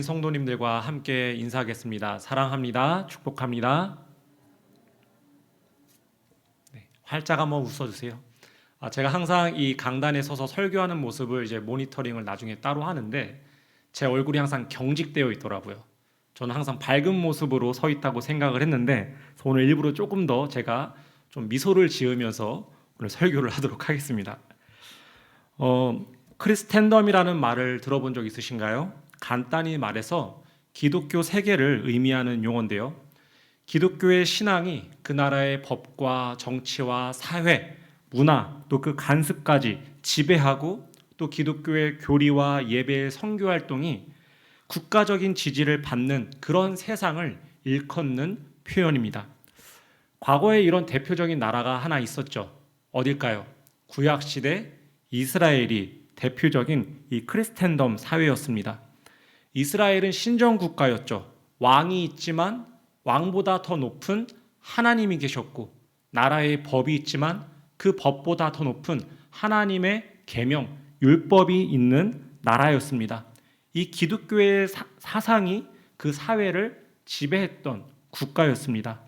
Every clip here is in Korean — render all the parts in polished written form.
모인 성도님들과 함께 인사하겠습니다. 사랑합니다. 축복합니다. 네, 활짝 한번 웃어주세요. 제가 항상 이 강단에 서서 설교하는 모습을 이제 모니터링을 나중에 따로 하는데 제 얼굴이 항상 경직되어 있더라고요. 저는 항상 밝은 모습으로 서 있다고 생각을 했는데 오늘 일부러 조금 더 제가 좀 미소를 지으면서 오늘 설교를 하도록 하겠습니다. 크리스텐덤이라는 말을 들어본 적 있으신가요? 간단히 말해서 기독교 세계를 의미하는 용어인데요. 기독교의 신앙이 그 나라의 법과 정치와 사회, 문화, 또 그 간습까지 지배하고 또 기독교의 교리와 예배의 선교 활동이 국가적인 지지를 받는 그런 세상을 일컫는 표현입니다. 과거에 이런 대표적인 나라가 하나 있었죠. 어딜까요? 구약시대 이스라엘이 대표적인 이 크리스텐덤 사회였습니다. 이스라엘은 신정국가였죠. 왕이 있지만 왕보다 더 높은 하나님이 계셨고 나라의 법이 있지만 그 법보다 더 높은 하나님의 계명, 율법이 있는 나라였습니다. 이 기독교의 사상이 그 사회를 지배했던 국가였습니다.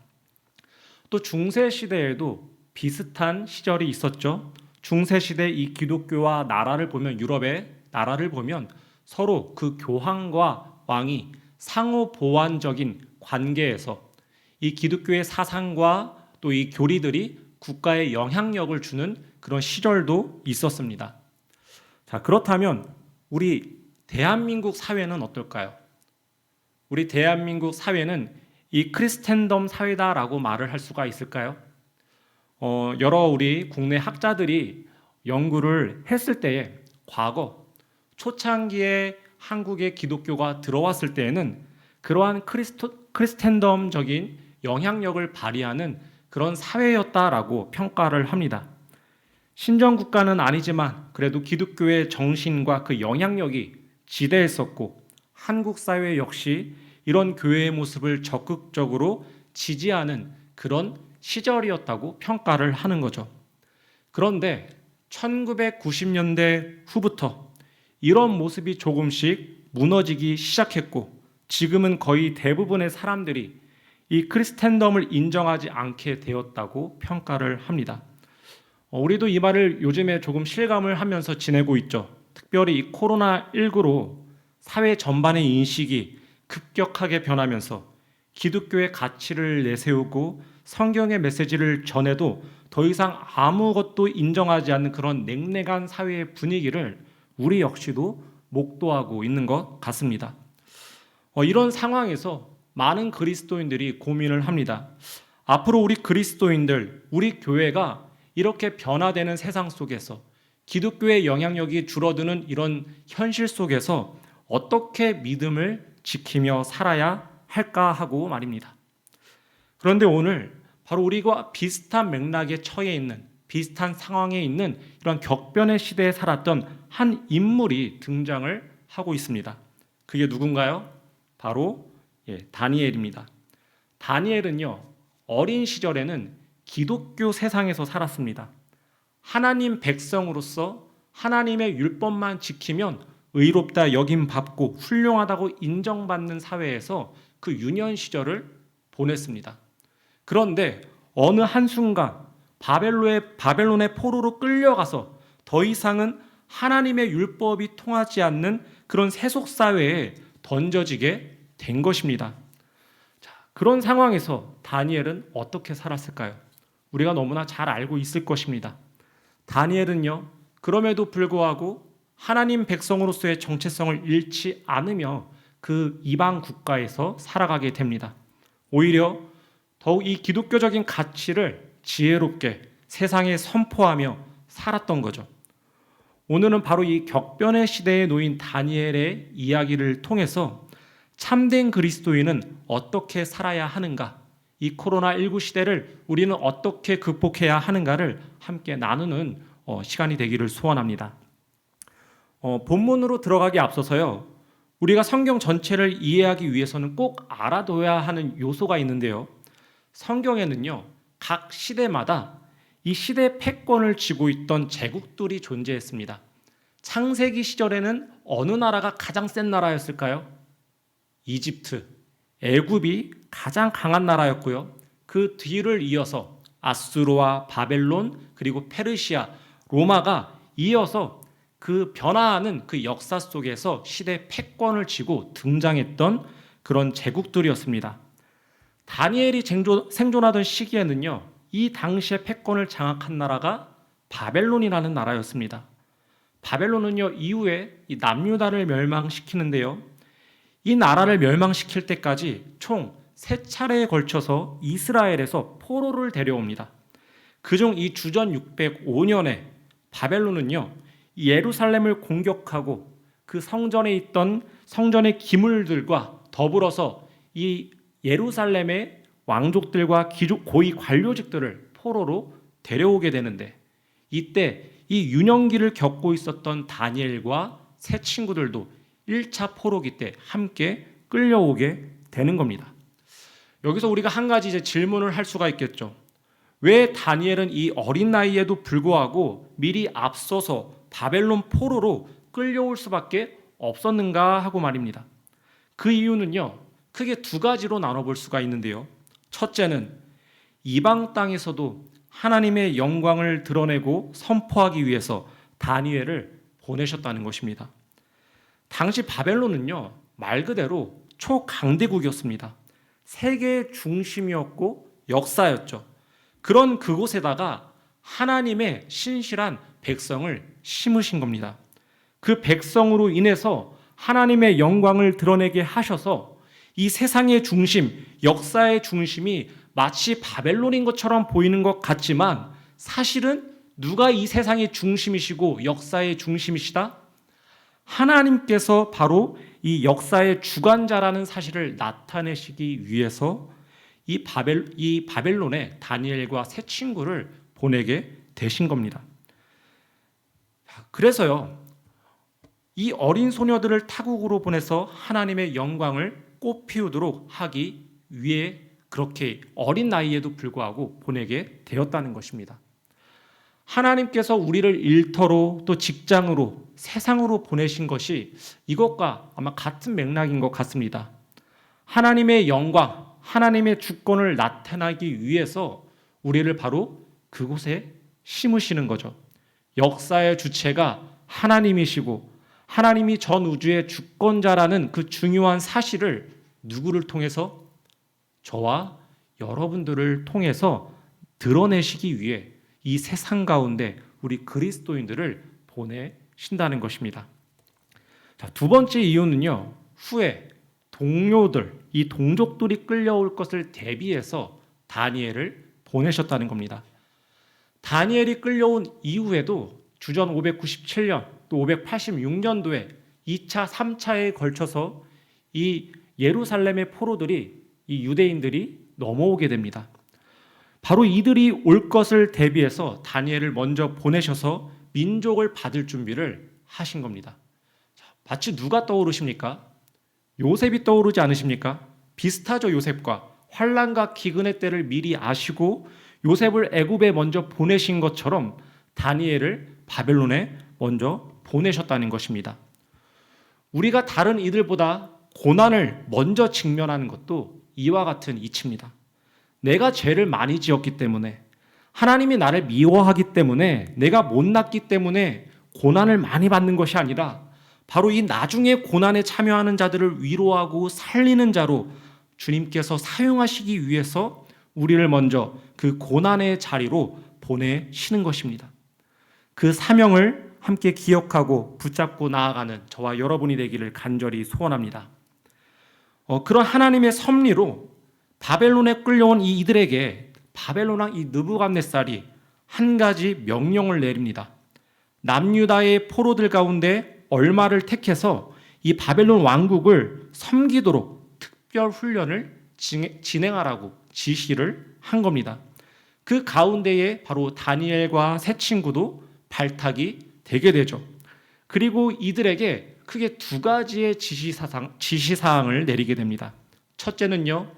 또 중세시대에도 비슷한 시절이 있었죠. 중세시대 이 기독교와 나라를 보면 유럽의 나라를 보면 서로 그 교황과 왕이 상호 보완적인 관계에서 이 기독교의 사상과 또 이 교리들이 국가에 영향력을 주는 그런 시절도 있었습니다. 자, 그렇다면 우리 대한민국 사회는 어떨까요? 우리 대한민국 사회는 이 크리스텐덤 사회다라고 말을 할 수가 있을까요? 여러 우리 국내 학자들이 연구를 했을 때에 과거 초창기에 한국에 기독교가 들어왔을 때에는 그러한 크리스텐덤적인 영향력을 발휘하는 그런 사회였다라고 평가를 합니다. 신정국가는 아니지만 그래도 기독교의 정신과 그 영향력이 지대했었고 한국 사회 역시 이런 교회의 모습을 적극적으로 지지하는 그런 시절이었다고 평가를 하는 거죠. 그런데 1990년대 후부터 이런 모습이 조금씩 무너지기 시작했고 지금은 거의 대부분의 사람들이 이 크리스텐덤을 인정하지 않게 되었다고 평가를 합니다. 우리도 이 말을 요즘에 조금 실감을 하면서 지내고 있죠. 특별히 이 코로나19로 사회 전반의 인식이 급격하게 변하면서 기독교의 가치를 내세우고 성경의 메시지를 전해도 더 이상 아무것도 인정하지 않는 그런 냉랭한 사회의 분위기를 우리 역시도 목도하고 있는 것 같습니다. 이런 상황에서 많은 그리스도인들이 고민을 합니다. 앞으로 우리 그리스도인들, 우리 교회가 이렇게 변화되는 세상 속에서 기독교의 영향력이 줄어드는 이런 현실 속에서 어떻게 믿음을 지키며 살아야 할까 하고 말입니다. 그런데 오늘 바로 우리가 비슷한 맥락에 처해 있는 비슷한 상황에 있는 이런 격변의 시대에 살았던 한 인물이 등장을 하고 있습니다. 그게 누군가요? 바로 다니엘입니다. 다니엘은요, 어린 시절에는 기독교 세상에서 살았습니다. 하나님 백성으로서 하나님의 율법만 지키면 의롭다 여김받고 훌륭하다고 인정받는 사회에서 그 유년 시절을 보냈습니다. 그런데 어느 한순간 바벨론의 포로로 끌려가서 더 이상은 하나님의 율법이 통하지 않는 그런 세속 사회에 던져지게 된 것입니다. 자, 그런 상황에서 다니엘은 어떻게 살았을까요? 우리가 너무나 잘 알고 있을 것입니다. 다니엘은요, 그럼에도 불구하고 하나님 백성으로서의 정체성을 잃지 않으며 그 이방 국가에서 살아가게 됩니다. 오히려 더욱 이 기독교적인 가치를 지혜롭게 세상에 선포하며 살았던 거죠. 오늘은 바로 이 격변의 시대에 놓인 다니엘의 이야기를 통해서 참된 그리스도인은 어떻게 살아야 하는가, 이 코로나19 시대를 우리는 어떻게 극복해야 하는가를 함께 나누는 시간이 되기를 소원합니다. 본문으로 들어가기 앞서서요, 우리가 성경 전체를 이해하기 위해서는 꼭 알아둬야 하는 요소가 있는데요. 성경에는요, 각 시대마다 이 시대 패권을 쥐고 있던 제국들이 존재했습니다. 창세기 시절에는 어느 나라가 가장 센 나라였을까요? 이집트, 애굽이 가장 강한 나라였고요. 그 뒤를 이어서 아수르와 바벨론 그리고 페르시아, 로마가 이어서 그 변화하는 그 역사 속에서 시대 패권을 쥐고 등장했던 그런 제국들이었습니다. 다니엘이 생존하던 시기에는요, 이 당시의 패권을 장악한 나라가 바벨론이라는 나라였습니다. 바벨론은요, 이후에 이 남유다를 멸망시키는데요, 이 나라를 멸망시킬 때까지 총 3차례에 걸쳐서 이스라엘에서 포로를 데려옵니다. 그중 이 주전 605년에 바벨론은요, 예루살렘을 공격하고 그 성전에 있던 성전의 기물들과 더불어서 이 예루살렘의 왕족들과 고위 관료직들을 포로로 데려오게 되는데, 이때 이 유년기를 겪고 있었던 다니엘과 세 친구들도 1차 포로기 때 함께 끌려오게 되는 겁니다. 여기서 우리가 한 가지 이제 질문을 할 수가 있겠죠. 왜 다니엘은 이 어린 나이에도 불구하고 미리 앞서서 바벨론 포로로 끌려올 수밖에 없었는가 하고 말입니다. 그 이유는요, 크게 2가지로 나눠볼 수가 있는데요. 첫째는 이방 땅에서도 하나님의 영광을 드러내고 선포하기 위해서 다니엘을 보내셨다는 것입니다. 당시 바벨론은요, 말 그대로 초강대국이었습니다. 세계의 중심이었고 역사였죠. 그런 그곳에다가 하나님의 신실한 백성을 심으신 겁니다. 그 백성으로 인해서 하나님의 영광을 드러내게 하셔서 이 세상의 중심, 역사의 중심이 마치 바벨론인 것처럼 보이는 것 같지만, 사실은 누가 이 세상의 중심이시고 역사의 중심이시다? 하나님께서 바로 이 역사의 주관자라는 사실을 나타내시기 위해서 이 바벨론에 다니엘과 세 친구를 보내게 되신 겁니다. 그래서요, 이 어린 소녀들을 타국으로 보내서 하나님의 영광을 꽃피우도록 하기 위해 그렇게 어린 나이에도 불구하고 보내게 되었다는 것입니다. 하나님께서 우리를 일터로 또 직장으로 세상으로 보내신 것이 이것과 아마 같은 맥락인 것 같습니다. 하나님의 영광, 하나님의 주권을 나타내기 위해서 우리를 바로 그곳에 심으시는 거죠. 역사의 주체가 하나님이시고 하나님이 전 우주의 주권자라는 그 중요한 사실을 누구를 통해서? 저와 여러분들을 통해서 드러내시기 위해 이 세상 가운데 우리 그리스도인들을 보내신다는 것입니다. 자, 2번째 이유는요, 후에 동료들, 이 동족들이 끌려올 것을 대비해서 다니엘을 보내셨다는 겁니다. 다니엘이 끌려온 이후에도 주전 597년 또 586년도에 2차, 3차에 걸쳐서 이 예루살렘의 포로들이, 이 유대인들이 넘어오게 됩니다. 바로 이들이 올 것을 대비해서 다니엘을 먼저 보내셔서 민족을 받을 준비를 하신 겁니다. 마치 누가 떠오르십니까? 요셉이 떠오르지 않으십니까? 비슷하죠. 요셉과 환난과 기근의 때를 미리 아시고 요셉을 애굽에 먼저 보내신 것처럼 다니엘을 바벨론에 먼저 보내셨다는 것입니다. 우리가 다른 이들보다 고난을 먼저 직면하는 것도 이와 같은 이치입니다. 내가 죄를 많이 지었기 때문에, 하나님이 나를 미워하기 때문에, 내가 못났기 때문에 고난을 많이 받는 것이 아니라 바로 이 나중에 고난에 참여하는 자들을 위로하고 살리는 자로 주님께서 사용하시기 위해서 우리를 먼저 그 고난의 자리로 보내시는 것입니다. 그 사명을 함께 기억하고 붙잡고 나아가는 저와 여러분이 되기를 간절히 소원합니다. 그런 하나님의 섭리로 바벨론에 끌려온 이들에게 바벨론 왕 이 느부갓네살이 한 가지 명령을 내립니다. 남유다의 포로들 가운데 얼마를 택해서 이 바벨론 왕국을 섬기도록 특별 훈련을 진행하라고 지시를 한 겁니다. 그 가운데에 바로 다니엘과 세 친구도 발탁이 되게 되죠. 그리고 이들에게 크게 2가지의 지시사항을 내리게 됩니다. 첫째는요,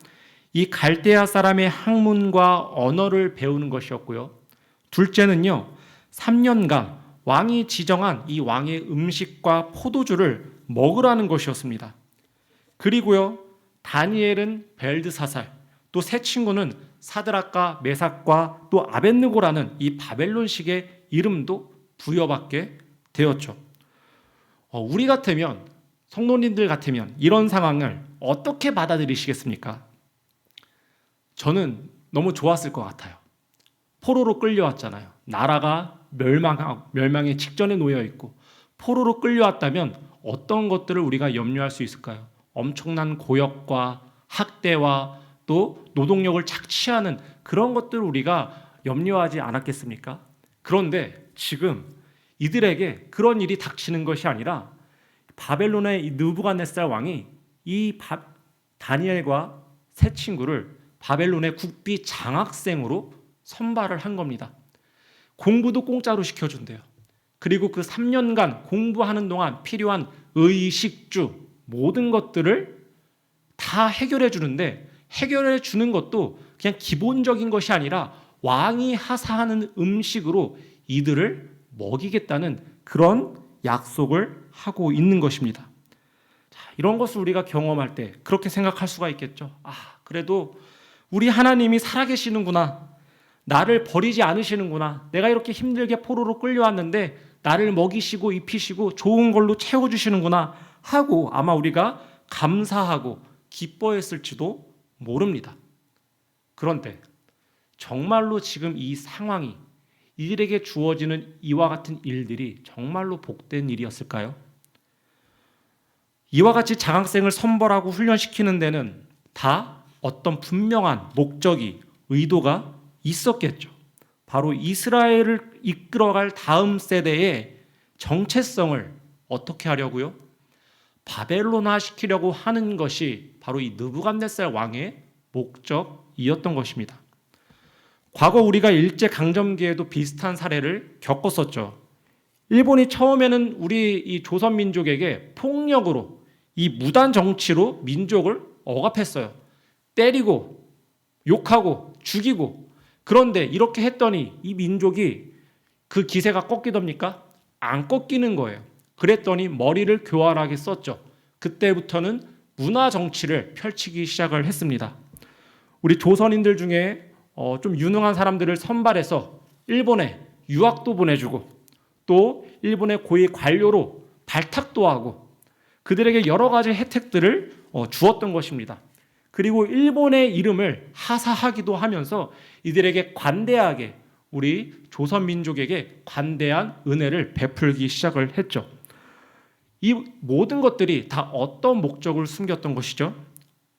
이 갈대아 사람의 학문과 언어를 배우는 것이었고요. 둘째는요, 3년간 왕이 지정한 이 왕의 음식과 포도주를 먹으라는 것이었습니다. 그리고요, 다니엘은 벨드사살, 또 세 친구는 사드락과 메삭과 또 아벳느고라는 이 바벨론식의 이름도 부여받게 되었죠. 우리 같으면, 성도님들 같으면 이런 상황을 어떻게 받아들이시겠습니까? 저는 너무 좋았을 것 같아요. 포로로 끌려왔잖아요. 나라가 멸망의 직전에 놓여 있고 포로로 끌려왔다면 어떤 것들을 우리가 염려할 수 있을까요? 엄청난 고역과 학대와 또 노동력을 착취하는 그런 것들을 우리가 염려하지 않았겠습니까? 그런데 지금 이들에게 그런 일이 닥치는 것이 아니라 바벨론의 이 느부갓네살 왕이 이 다니엘과 세 친구를 바벨론의 국비 장학생으로 선발을 한 겁니다. 공부도 공짜로 시켜준대요. 그리고 그 3년간 공부하는 동안 필요한 의식주 모든 것들을 다 해결해 주는데, 해결해 주는 것도 그냥 기본적인 것이 아니라 왕이 하사하는 음식으로 이들을 먹이겠다는 그런 약속을 하고 있는 것입니다. 자, 이런 것을 우리가 경험할 때 그렇게 생각할 수가 있겠죠. 그래도 우리 하나님이 살아계시는구나. 나를 버리지 않으시는구나. 내가 이렇게 힘들게 포로로 끌려왔는데 나를 먹이시고 입히시고 좋은 걸로 채워주시는구나 하고 아마 우리가 감사하고 기뻐했을지도 모릅니다. 그런데 정말로 지금 이 상황이, 이들에게 주어지는 이와 같은 일들이 정말로 복된 일이었을까요? 이와 같이 장학생을 선발하고 훈련시키는 데는 다 어떤 분명한 목적이, 의도가 있었겠죠. 바로 이스라엘을 이끌어갈 다음 세대의 정체성을 어떻게 하려고요? 바벨론화 시키려고 하는 것이 바로 이 느부갓네살 왕의 목적이었던 것입니다. 과거 우리가 일제강점기에도 비슷한 사례를 겪었었죠. 일본이 처음에는 우리 이 조선 민족에게 폭력으로, 이 무단 정치로 민족을 억압했어요. 때리고 욕하고 죽이고. 그런데 이렇게 했더니 이 민족이 그 기세가 꺾이답니까? 안 꺾이는 거예요. 그랬더니 머리를 교활하게 썼죠. 그때부터는 문화 정치를 펼치기 시작을 했습니다. 우리 조선인들 중에 좀 유능한 사람들을 선발해서 일본에 유학도 보내주고 또 일본의 고위 관료로 발탁도 하고 그들에게 여러 가지 혜택들을 주었던 것입니다. 그리고 일본의 이름을 하사하기도 하면서 이들에게 관대하게, 우리 조선 민족에게 관대한 은혜를 베풀기 시작을 했죠. 이 모든 것들이 다 어떤 목적을 숨겼던 것이죠?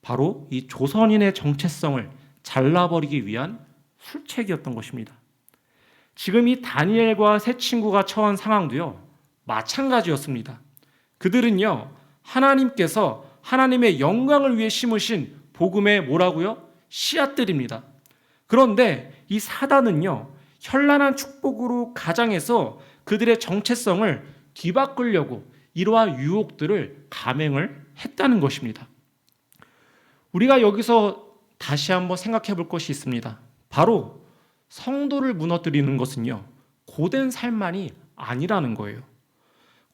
바로 이 조선인의 정체성을 잘라버리기 위한 술책이었던 것입니다. 지금 이 다니엘과 세 친구가 처한 상황도요, 마찬가지였습니다. 그들은요, 하나님께서 하나님의 영광을 위해 심으신 복음의 뭐라고요? 씨앗들입니다. 그런데 이 사단은요, 현란한 축복으로 가장해서 그들의 정체성을 뒤바꾸려고 이러한 유혹들을 감행을 했다는 것입니다. 우리가 여기서 다시 한번 생각해 볼 것이 있습니다. 바로 성도를 무너뜨리는 것은요, 고된 살만이 아니라는 거예요.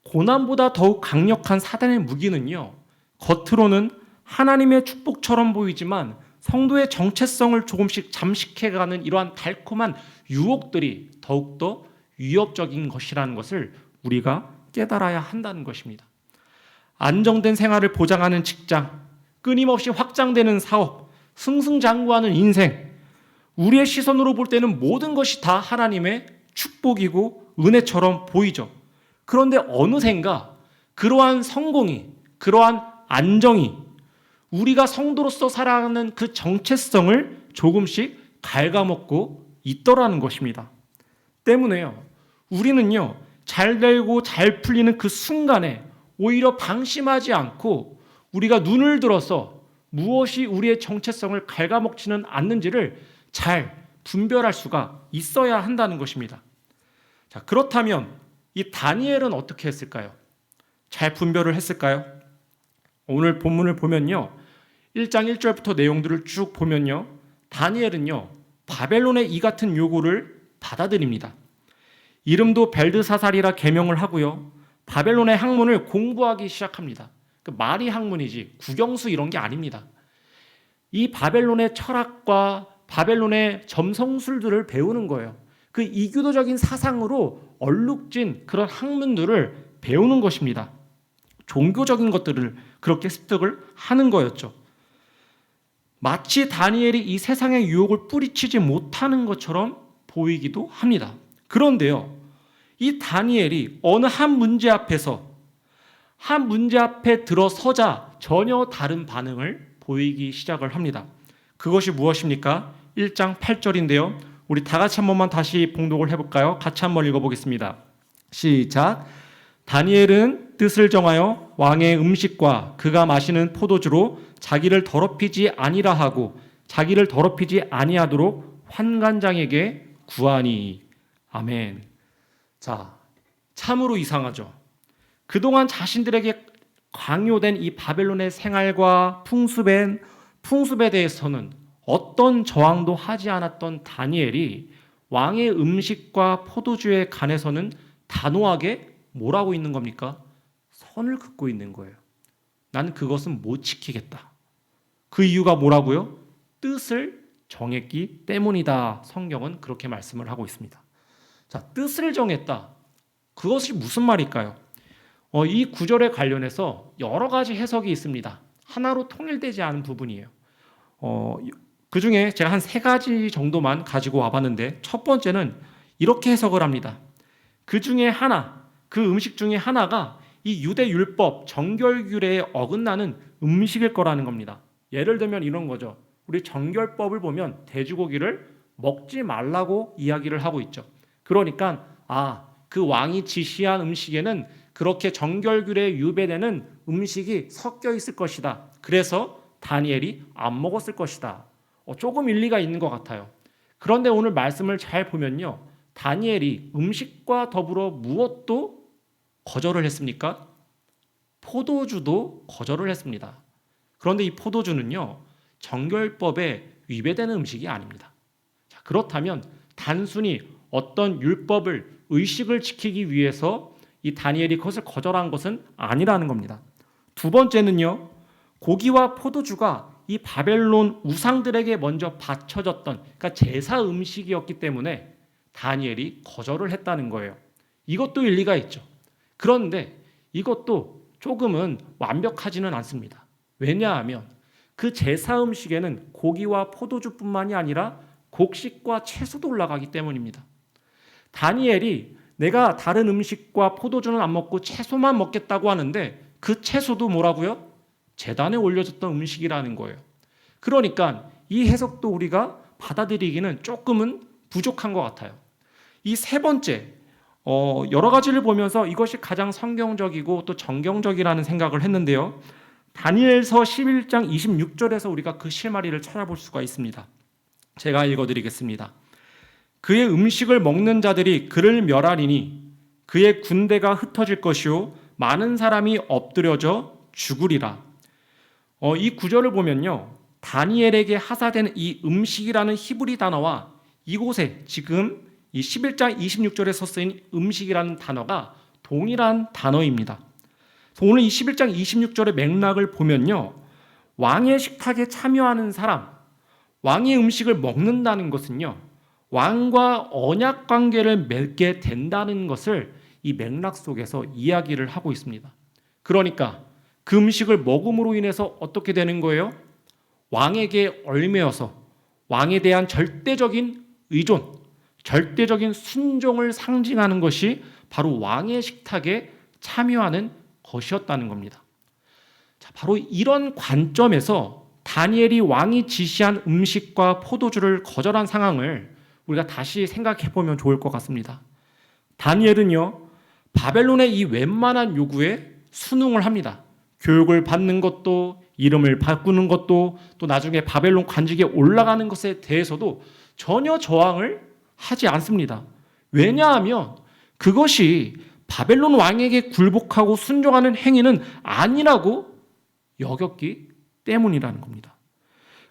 고난보다 더욱 강력한 사단의 무기는요, 겉으로는 하나님의 축복처럼 보이지만 성도의 정체성을 조금씩 잠식해가는 이러한 달콤한 유혹들이 더욱더 위협적인 것이라는 것을 우리가 깨달아야 한다는 것입니다. 안정된 생활을 보장하는 직장, 끊임없이 확장되는 사업, 승승장구하는 인생, 우리의 시선으로 볼 때는 모든 것이 다 하나님의 축복이고 은혜처럼 보이죠. 그런데 어느샌가 그러한 성공이, 그러한 안정이 우리가 성도로서 살아가는 그 정체성을 조금씩 갉아먹고 있더라는 것입니다. 때문에요, 우리는요, 잘 되고 잘 풀리는 그 순간에 오히려 방심하지 않고 우리가 눈을 들어서 무엇이 우리의 정체성을 갉아먹지는 않는지를 잘 분별할 수가 있어야 한다는 것입니다. 자, 그렇다면 이 다니엘은 어떻게 했을까요? 잘 분별을 했을까요? 오늘 본문을 보면요, 1장 1절부터 내용들을 쭉 보면요, 다니엘은요, 바벨론의 이 같은 요구를 받아들입니다. 이름도 벨드사살이라 계명을 하고요, 바벨론의 학문을 공부하기 시작합니다. 말이 학문이지 국영수 이런 게 아닙니다. 이 바벨론의 철학과 바벨론의 점성술들을 배우는 거예요. 그 이교도적인 사상으로 얼룩진 그런 학문들을 배우는 것입니다. 종교적인 것들을 그렇게 습득을 하는 거였죠. 마치 다니엘이 이 세상의 유혹을 뿌리치지 못하는 것처럼 보이기도 합니다. 그런데요, 이 다니엘이 어느 한 문제 앞에 들어서자 전혀 다른 반응을 보이기 시작을 합니다. 그것이 무엇입니까? 1장 8절인데요. 우리 다 같이 한 번만 다시 봉독을 해볼까요? 같이 한번 읽어보겠습니다. 시작. 다니엘은 뜻을 정하여 왕의 음식과 그가 마시는 포도주로 자기를 더럽히지 아니라 하고 자기를 더럽히지 아니하도록 환관장에게 구하니. 아멘. 자, 참으로 이상하죠. 그동안 자신들에게 강요된 이 바벨론의 생활과 풍습에 대해서는 어떤 저항도 하지 않았던 다니엘이 왕의 음식과 포도주에 관해서는 단호하게 뭐라고 있는 겁니까? 선을 긋고 있는 거예요. 나는 그것은 못 지키겠다. 그 이유가 뭐라고요? 뜻을 정했기 때문이다. 성경은 그렇게 말씀을 하고 있습니다. 자, 뜻을 정했다. 그것이 무슨 말일까요? 이 구절에 관련해서 여러 가지 해석이 있습니다. 하나로 통일되지 않은 부분이에요. 그 중에 제가 한 3가지 정도만 가지고 와봤는데, 첫 번째는 이렇게 해석을 합니다. 그 음식 중에 하나가 이 유대 율법, 정결규례에 어긋나는 음식일 거라는 겁니다. 예를 들면 이런 거죠. 우리 정결법을 보면 돼지고기를 먹지 말라고 이야기를 하고 있죠. 그러니까 그 왕이 지시한 음식에는 그렇게 정결규례에 유배되는 음식이 섞여 있을 것이다. 그래서 다니엘이 안 먹었을 것이다. 조금 일리가 있는 것 같아요. 그런데 오늘 말씀을 잘 보면요, 다니엘이 음식과 더불어 무엇도 거절을 했습니까? 포도주도 거절을 했습니다. 그런데 이 포도주는요, 정결법에 위배되는 음식이 아닙니다. 자, 그렇다면 단순히 어떤 율법을, 의식을 지키기 위해서 이 다니엘이 그것을 거절한 것은 아니라는 겁니다. 두 번째는요, 고기와 포도주가 이 바벨론 우상들에게 먼저 바쳐졌던, 그러니까 제사 음식이었기 때문에 다니엘이 거절을 했다는 거예요. 이것도 일리가 있죠. 그런데 이것도 조금은 완벽하지는 않습니다. 왜냐하면 그 제사 음식에는 고기와 포도주뿐만이 아니라 곡식과 채소도 올라가기 때문입니다. 다니엘이 내가 다른 음식과 포도주는 안 먹고 채소만 먹겠다고 하는데 그 채소도 뭐라고요? 제단에 올려졌던 음식이라는 거예요. 그러니까 이 해석도 우리가 받아들이기는 조금은 부족한 것 같아요. 이 세 번째, 여러 가지를 보면서 이것이 가장 성경적이고 또 정경적이라는 생각을 했는데요. 다니엘서 11장 26절에서 우리가 그 실마리를 찾아볼 수가 있습니다. 제가 읽어드리겠습니다. 그의 음식을 먹는 자들이 그를 멸하리니 그의 군대가 흩어질 것이요 많은 사람이 엎드려져 죽으리라. 이 구절을 보면요, 다니엘에게 하사된 이 음식이라는 히브리 단어와 이곳에 지금 이 11장 26절에서 쓰인 음식이라는 단어가 동일한 단어입니다. 오늘 이 11장 26절의 맥락을 보면요, 왕의 식탁에 참여하는 사람, 왕의 음식을 먹는다는 것은요, 왕과 언약 관계를 맺게 된다는 것을 이 맥락 속에서 이야기를 하고 있습니다. 그러니까 그 음식을 먹음으로 인해서 어떻게 되는 거예요? 왕에게 얽매여서 왕에 대한 절대적인 의존, 절대적인 순종을 상징하는 것이 바로 왕의 식탁에 참여하는 것이었다는 겁니다. 자, 바로 이런 관점에서 다니엘이 왕이 지시한 음식과 포도주를 거절한 상황을 우리가 다시 생각해 보면 좋을 것 같습니다. 다니엘은요, 바벨론의 이 웬만한 요구에 순응을 합니다. 교육을 받는 것도, 이름을 바꾸는 것도, 또 나중에 바벨론 관직에 올라가는 것에 대해서도 전혀 저항을 하지 않습니다. 왜냐하면 그것이 바벨론 왕에게 굴복하고 순종하는 행위는 아니라고 여겼기 때문이라는 겁니다.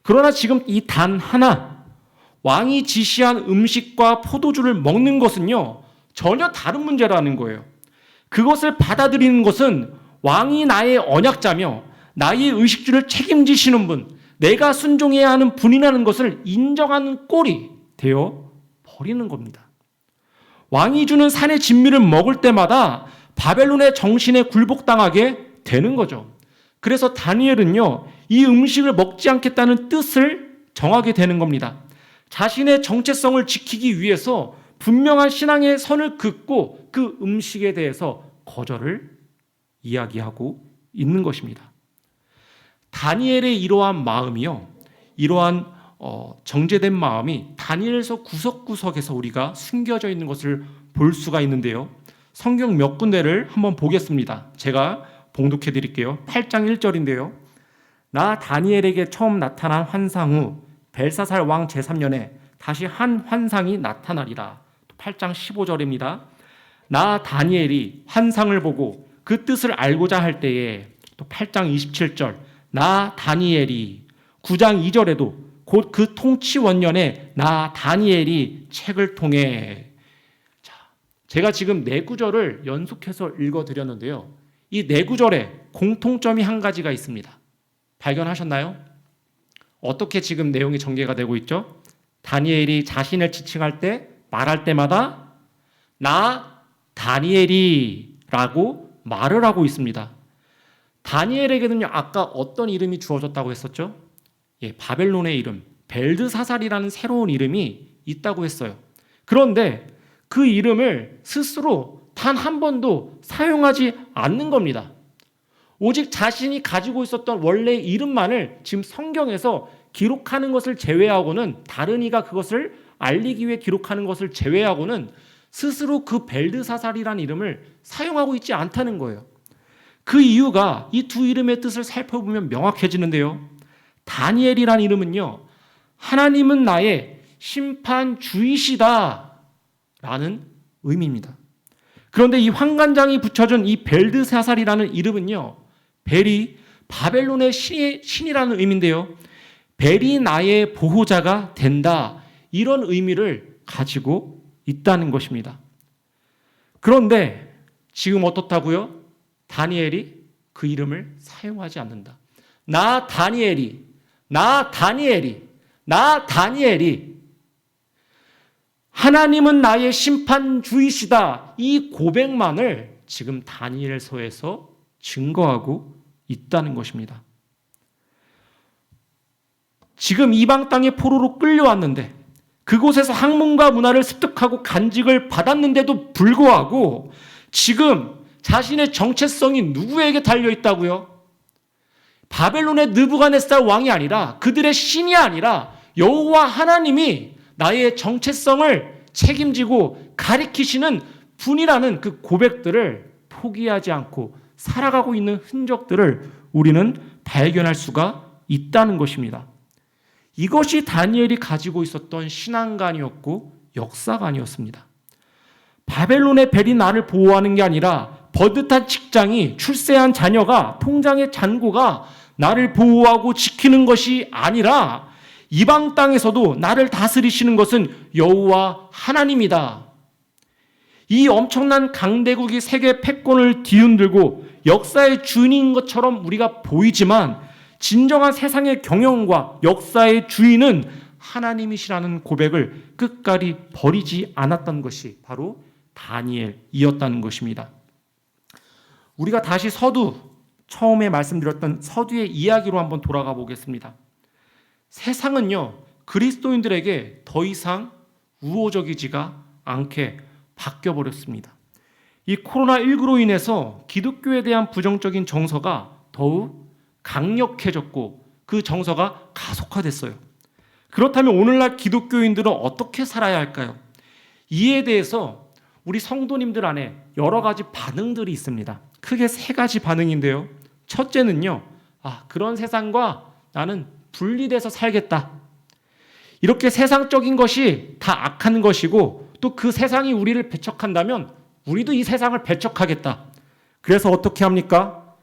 그러나 지금 이 단 하나, 왕이 지시한 음식과 포도주를 먹는 것은요, 전혀 다른 문제라는 거예요. 그것을 받아들이는 것은 왕이 나의 언약자며 나의 의식주를 책임지시는 분, 내가 순종해야 하는 분이라는 것을 인정하는 꼴이 되어 버리는 겁니다. 왕이 주는 산의 진미를 먹을 때마다 바벨론의 정신에 굴복당하게 되는 거죠. 그래서 다니엘은요, 이 음식을 먹지 않겠다는 뜻을 정하게 되는 겁니다. 자신의 정체성을 지키기 위해서 분명한 신앙의 선을 긋고 그 음식에 대해서 거절을 이야기하고 있는 것입니다. 다니엘의 이러한 마음이요, 이러한 정제된 마음이 다니엘서 구석구석에서 우리가 숨겨져 있는 것을 볼 수가 있는데요. 성경 몇 군데를 한번 보겠습니다. 제가 봉독해 드릴게요. 8장 1절인데요. 나 다니엘에게 처음 나타난 환상 후 벨사살 왕 제3년에 다시 한 환상이 나타나리라. 8장 15절입니다. 나 다니엘이 환상을 보고 그 뜻을 알고자 할 때에, 또 8장 27절, 나 다니엘이, 9장 2절에도 곧 그 통치 원년에 나 다니엘이 책을 통해. 자, 제가 지금 네 구절을 연속해서 읽어드렸는데요. 이 네 구절에 공통점이 한 가지가 있습니다. 발견하셨나요? 어떻게 지금 내용이 전개가 되고 있죠? 다니엘이 자신을 지칭할 때, 말할 때마다 나 다니엘이 라고 말을 하고 있습니다. 다니엘에게는요, 아까 어떤 이름이 주어졌다고 했었죠? 바벨론의 이름, 벨드사살이라는 새로운 이름이 있다고 했어요. 그런데 그 이름을 스스로 단 한 번도 사용하지 않는 겁니다. 오직 자신이 가지고 있었던 원래의 이름만을 지금 성경에서 기록하는 것을 제외하고는, 다른 이가 그것을 알리기 위해 기록하는 것을 제외하고는 스스로 그 벨드사살이라는 이름을 사용하고 있지 않다는 거예요. 그 이유가 이 두 이름의 뜻을 살펴보면 명확해지는데요. 다니엘이라는 이름은요, 하나님은 나의 심판주이시다 라는 의미입니다. 그런데 이 환관장이 붙여준 이 벨드사살이라는 이름은요, 벨이 바벨론의 신이라는 의미인데요, 벨이 나의 보호자가 된다, 이런 의미를 가지고 있다는 것입니다. 그런데 지금 어떻다고요? 다니엘이 그 이름을 사용하지 않는다. 나 다니엘이, 나 다니엘이, 나 다니엘이, 하나님은 나의 심판주이시다, 이 고백만을 지금 다니엘서에서 증거하고 있다는 것입니다. 지금 이방 땅의 포로로 끌려왔는데, 그곳에서 학문과 문화를 습득하고 간직을 받았는데도 불구하고 지금 자신의 정체성이 누구에게 달려있다고요? 바벨론의 느부갓네살 왕이 아니라, 그들의 신이 아니라 여호와 하나님이 나의 정체성을 책임지고 가리키시는 분이라는 그 고백들을 포기하지 않고 살아가고 있는 흔적들을 우리는 발견할 수가 있다는 것입니다. 이것이 다니엘이 가지고 있었던 신앙관이었고 역사관이었습니다. 바벨론의 벨이 나를 보호하는 게 아니라, 버듯한 직장이, 출세한 자녀가, 통장의 잔고가 나를 보호하고 지키는 것이 아니라, 이방 땅에서도 나를 다스리시는 것은 여호와 하나님이다. 이 엄청난 강대국이 세계 패권을 뒤흔들고 역사의 주인인 것처럼 우리가 보이지만, 진정한 세상의 경영과 역사의 주인은 하나님이시라는 고백을 끝까지 버리지 않았던 것이 바로 다니엘이었다는 것입니다. 우리가 다시 서두, 처음에 말씀드렸던 서두의 이야기로 한번 돌아가 보겠습니다. 세상은요, 그리스도인들에게 더 이상 우호적이지가 않게 바뀌어버렸습니다. 이 코로나19로 인해서 기독교에 대한 부정적인 정서가 더욱 강력해졌고 그 정서가 가속화됐어요. 그렇다면 오늘날 기독교인들은 어떻게 살아야 할까요? 이에 대해서 우리 성도님들 안에 여러 가지 반응들이 있습니다. 크게 세 가지 반응인데요. 첫째는요, 그런 세상과 나는 분리돼서 살겠다. 이렇게 세상적인 것이 다 악한 것이고, 또 그 세상이 우리를 배척한다면 우리도 이 세상을 배척하겠다. 그래서 어떻게 합니까?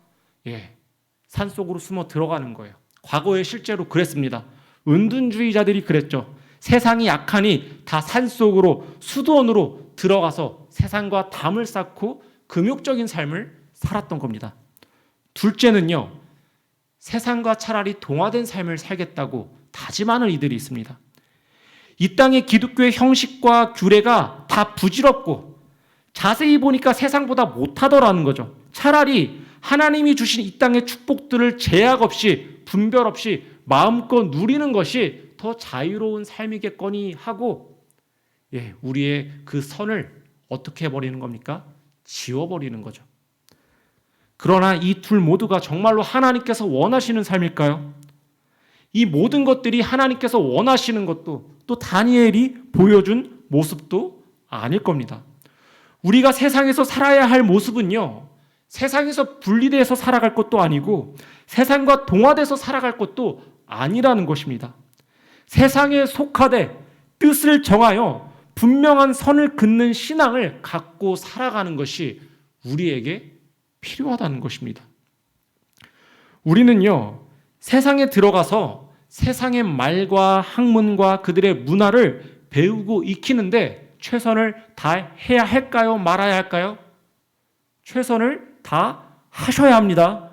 산속으로 숨어 들어가는 거예요. 과거에 실제로 그랬습니다. 은둔주의자들이 그랬죠. 세상이 악하니 다 산속으로, 수도원으로 들어가서 세상과 담을 쌓고 금욕적인 삶을 살았던 겁니다. 둘째는요, 세상과 차라리 동화된 삶을 살겠다고 다짐하는 이들이 있습니다. 이 땅의 기독교의 형식과 규례가 다 부질없고 자세히 보니까 세상보다 못하더라는 거죠. 차라리 하나님이 주신 이 땅의 축복들을 제약 없이 분별 없이 마음껏 누리는 것이 더 자유로운 삶이겠거니 하고, 우리의 그 선을 어떻게 해버리는 겁니까? 지워버리는 거죠. 그러나 이 둘 모두가 정말로 하나님께서 원하시는 삶일까요? 이 모든 것들이 하나님께서 원하시는 것도 또 다니엘이 보여준 모습도 아닐 겁니다. 우리가 세상에서 살아야 할 모습은요, 세상에서 분리돼서 살아갈 것도 아니고 세상과 동화돼서 살아갈 것도 아니라는 것입니다. 세상에 속하되 뜻을 정하여 분명한 선을 긋는 신앙을 갖고 살아가는 것이 우리에게 필요하다는 것입니다. 우리는요, 세상에 들어가서 세상의 말과 학문과 그들의 문화를 배우고 익히는데 최선을 다해야 할까요? 말아야 할까요? 최선을 다 하셔야 합니다.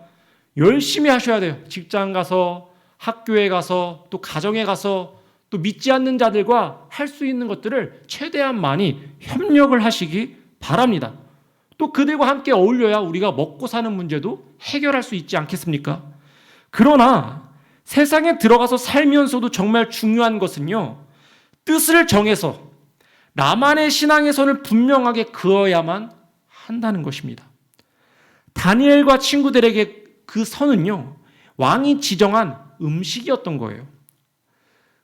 열심히 하셔야 돼요. 직장 가서, 학교에 가서, 또 가정에 가서, 또 믿지 않는 자들과 할 수 있는 것들을 최대한 많이 협력을 하시기 바랍니다. 또 그들과 함께 어울려야 우리가 먹고 사는 문제도 해결할 수 있지 않겠습니까? 그러나 세상에 들어가서 살면서도 정말 중요한 것은요, 뜻을 정해서 나만의 신앙의 선을 분명하게 그어야만 한다는 것입니다. 다니엘과 친구들에게 그 선은요, 왕이 지정한 음식이었던 거예요.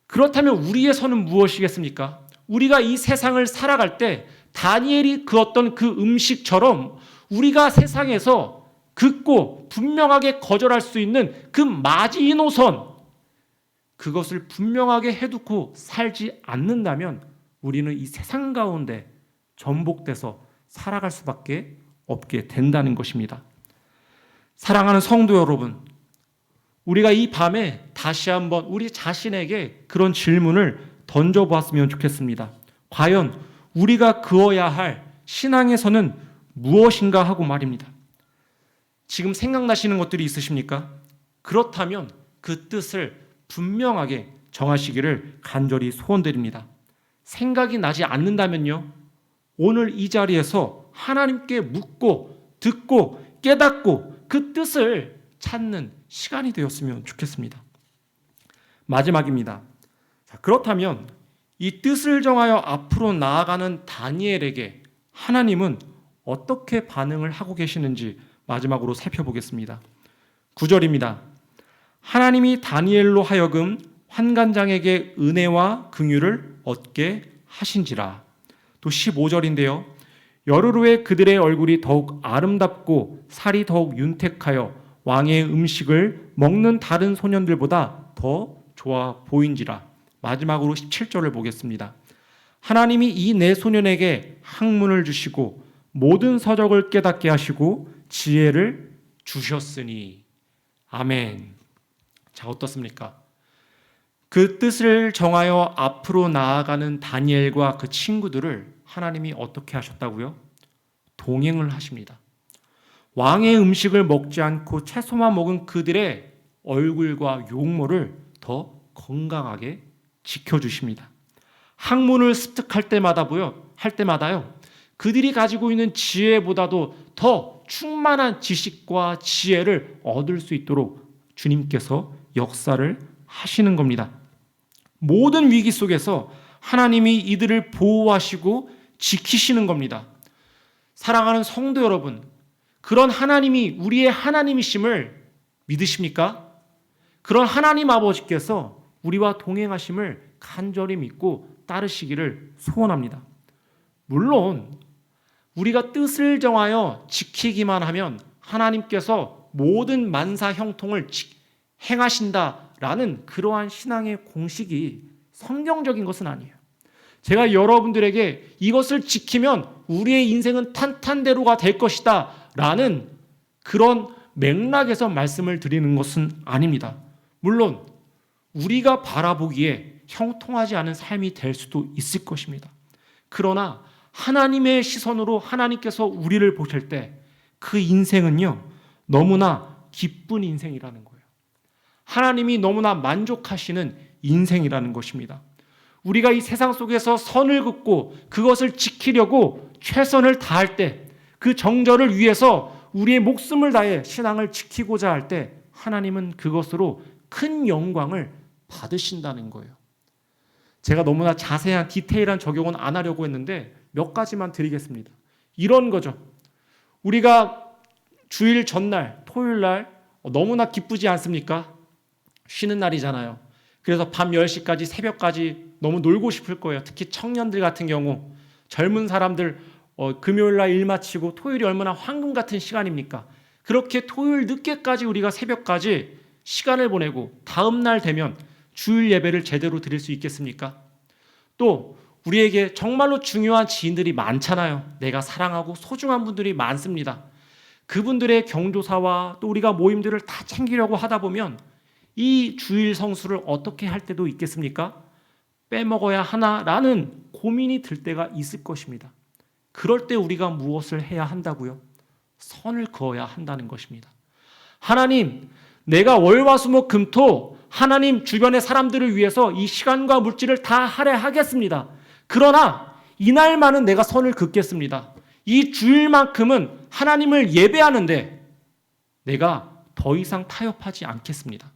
그렇다면 우리의 선은 무엇이겠습니까? 우리가 이 세상을 살아갈 때 다니엘이 그었던 그 음식처럼 우리가 세상에서 긋고 분명하게 거절할 수 있는 그 마지노선, 그것을 분명하게 해두고 살지 않는다면 우리는 이 세상 가운데 전복돼서 살아갈 수밖에 없게 된다는 것입니다. 사랑하는 성도 여러분, 우리가 이 밤에 다시 한번 우리 자신에게 그런 질문을 던져보았으면 좋겠습니다. 과연 우리가 그어야 할 신앙의 선은 무엇인가 하고 말입니다. 지금 생각나시는 것들이 있으십니까? 그렇다면 그 뜻을 분명하게 정하시기를 간절히 소원드립니다. 생각이 나지 않는다면요, 오늘 이 자리에서 하나님께 묻고 듣고 깨닫고 그 뜻을 찾는 시간이 되었으면 좋겠습니다. 마지막입니다. 그렇다면 이 뜻을 정하여 앞으로 나아가는 다니엘에게 하나님은 어떻게 반응을 하고 계시는지 마지막으로 살펴보겠습니다. 9절입니다. 하나님이 다니엘로 하여금 환관장에게 은혜와 긍휼을 얻게 하신지라. 또 15절인데요. 열흘 후에 그들의 얼굴이 더욱 아름답고 살이 더욱 윤택하여 왕의 음식을 먹는 다른 소년들보다 더 좋아 보인지라. 마지막으로 17절을 보겠습니다. 하나님이 이 네 소년에게 학문을 주시고 모든 서적을 깨닫게 하시고 지혜를 주셨으니. 아멘. 자, 어떻습니까? 그 뜻을 정하여 앞으로 나아가는 다니엘과 그 친구들을 하나님이 어떻게 하셨다고요? 동행을 하십니다. 왕의 음식을 먹지 않고 채소만 먹은 그들의 얼굴과 용모를 더 건강하게 지켜주십니다. 학문을 습득할 때마다요, 그들이 가지고 있는 지혜보다도 더 충만한 지식과 지혜를 얻을 수 있도록 주님께서 역사를 하시는 겁니다. 모든 위기 속에서 하나님이 이들을 보호하시고 지키시는 겁니다. 사랑하는 성도 여러분, 그런 하나님이 우리의 하나님이심을 믿으십니까? 그런 하나님 아버지께서 우리와 동행하심을 간절히 믿고 따르시기를 소원합니다. 물론 우리가 뜻을 정하여 지키기만 하면 하나님께서 모든 만사 형통을 행하신다라는 그러한 신앙의 공식이 성경적인 것은 아니에요. 제가 여러분들에게 이것을 지키면 우리의 인생은 탄탄대로가 될 것이다 라는 그런 맥락에서 말씀을 드리는 것은 아닙니다. 물론 우리가 바라보기에 형통하지 않은 삶이 될 수도 있을 것입니다. 그러나 하나님의 시선으로 하나님께서 우리를 보실 때 그 인생은요, 너무나 기쁜 인생이라는 거예요. 하나님이 너무나 만족하시는 인생이라는 것입니다. 우리가 이 세상 속에서 선을 긋고 그것을 지키려고 최선을 다할 때, 그 정절을 위해서 우리의 목숨을 다해 신앙을 지키고자 할 때 하나님은 그것으로 큰 영광을 받으신다는 거예요. 제가 너무나 자세한 디테일한 적용은 안 하려고 했는데 몇 가지만 드리겠습니다. 이런 거죠. 우리가 주일 전날, 토요일 날 너무나 기쁘지 않습니까? 쉬는 날이잖아요. 그래서 밤 10시까지 새벽까지 너무 놀고 싶을 거예요. 특히 청년들 같은 경우, 젊은 사람들 금요일 날 일 마치고 토요일이 얼마나 황금 같은 시간입니까? 그렇게 토요일 늦게까지 우리가 새벽까지 시간을 보내고 다음 날 되면 주일 예배를 제대로 드릴 수 있겠습니까? 또 우리에게 정말로 중요한 지인들이 많잖아요. 내가 사랑하고 소중한 분들이 많습니다. 그분들의 경조사와 또 우리가 모임들을 다 챙기려고 하다 보면 이 주일 성수를 어떻게 할 때도 있겠습니까? 빼먹어야 하나라는 고민이 들 때가 있을 것입니다. 그럴 때 우리가 무엇을 해야 한다고요? 선을 그어야 한다는 것입니다. 하나님, 내가 월화수목금토 하나님 주변의 사람들을 위해서 이 시간과 물질을 다 할애하겠습니다. 그러나 이날만은 내가 선을 긋겠습니다. 이 주일만큼은 하나님을 예배하는데 내가 더 이상 타협하지 않겠습니다.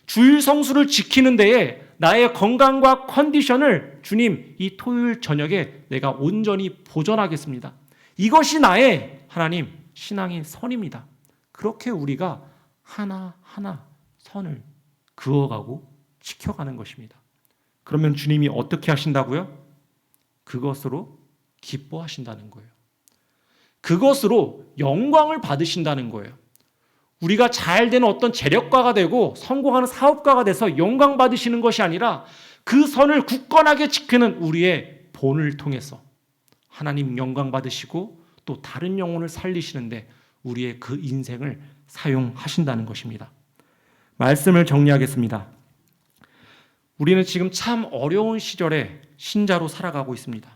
주일 성수를 지키는 데에 나의 건강과 컨디션을 주님 이 토요일 저녁에 내가 온전히 보존하겠습니다. 이것이 나의 하나님 신앙의 선입니다. 그렇게 우리가 하나하나 선을 그어가고 지켜가는 것입니다. 그러면 주님이 어떻게 하신다고요? 그것으로 기뻐하신다는 거예요. 그것으로 영광을 받으신다는 거예요. 우리가 잘 되는 어떤 재력가가 되고 성공하는 사업가가 돼서 영광 받으시는 것이 아니라 그 선을 굳건하게 지키는 우리의 본을 통해서 하나님 영광 받으시고 또 다른 영혼을 살리시는데 우리의 그 인생을 사용하신다는 것입니다. 말씀을 정리하겠습니다. 우리는 지금 참 어려운 시절에 신자로 살아가고 있습니다.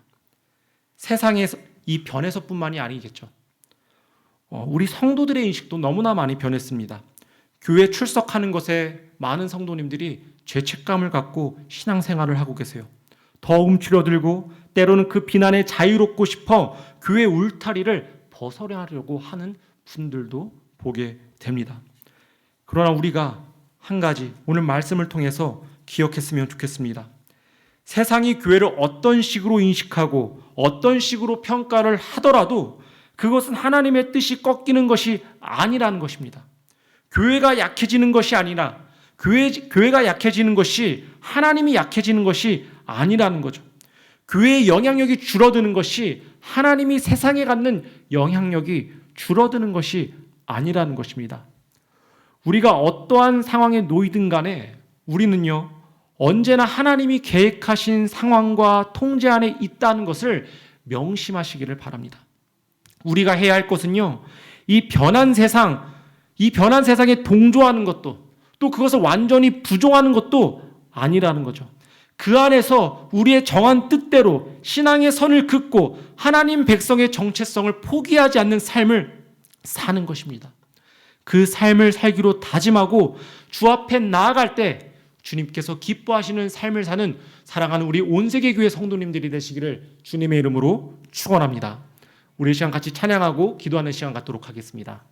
세상에서 이 변해서뿐만이 아니겠죠. 우리 성도들의 인식도 너무나 많이 변했습니다. 교회 출석하는 것에 많은 성도님들이 죄책감을 갖고 신앙생활을 하고 계세요. 더 움츠러들고 때로는 그 비난에 자유롭고 싶어 교회 울타리를 벗어나려고 하는 분들도 보게 됩니다. 그러나 우리가 한 가지 오늘 말씀을 통해서 기억했으면 좋겠습니다. 세상이 교회를 어떤 식으로 인식하고 어떤 식으로 평가를 하더라도 그것은 하나님의 뜻이 꺾이는 것이 아니라는 것입니다. 교회가 약해지는 것이 아니라 교회가 약해지는 것이 하나님이 약해지는 것이 아니라는 거죠. 교회의 영향력이 줄어드는 것이 하나님이 세상에 갖는 영향력이 줄어드는 것이 아니라는 것입니다. 우리가 어떠한 상황에 놓이든 간에 우리는요 언제나 하나님이 계획하신 상황과 통제 안에 있다는 것을 명심하시기를 바랍니다. 우리가 해야 할 것은요 이 변한 세상에 동조하는 것도 또 그것을 완전히 부정하는 것도 아니라는 거죠. 그 안에서 우리의 정한 뜻대로 신앙의 선을 긋고 하나님 백성의 정체성을 포기하지 않는 삶을 사는 것입니다. 그 삶을 살기로 다짐하고 주 앞에 나아갈 때 주님께서 기뻐하시는 삶을 사는 사랑하는 우리 온세계교회 성도님들이 되시기를 주님의 이름으로 축원합니다. 우리 시간 같이 찬양하고 기도하는 시간 갖도록 하겠습니다.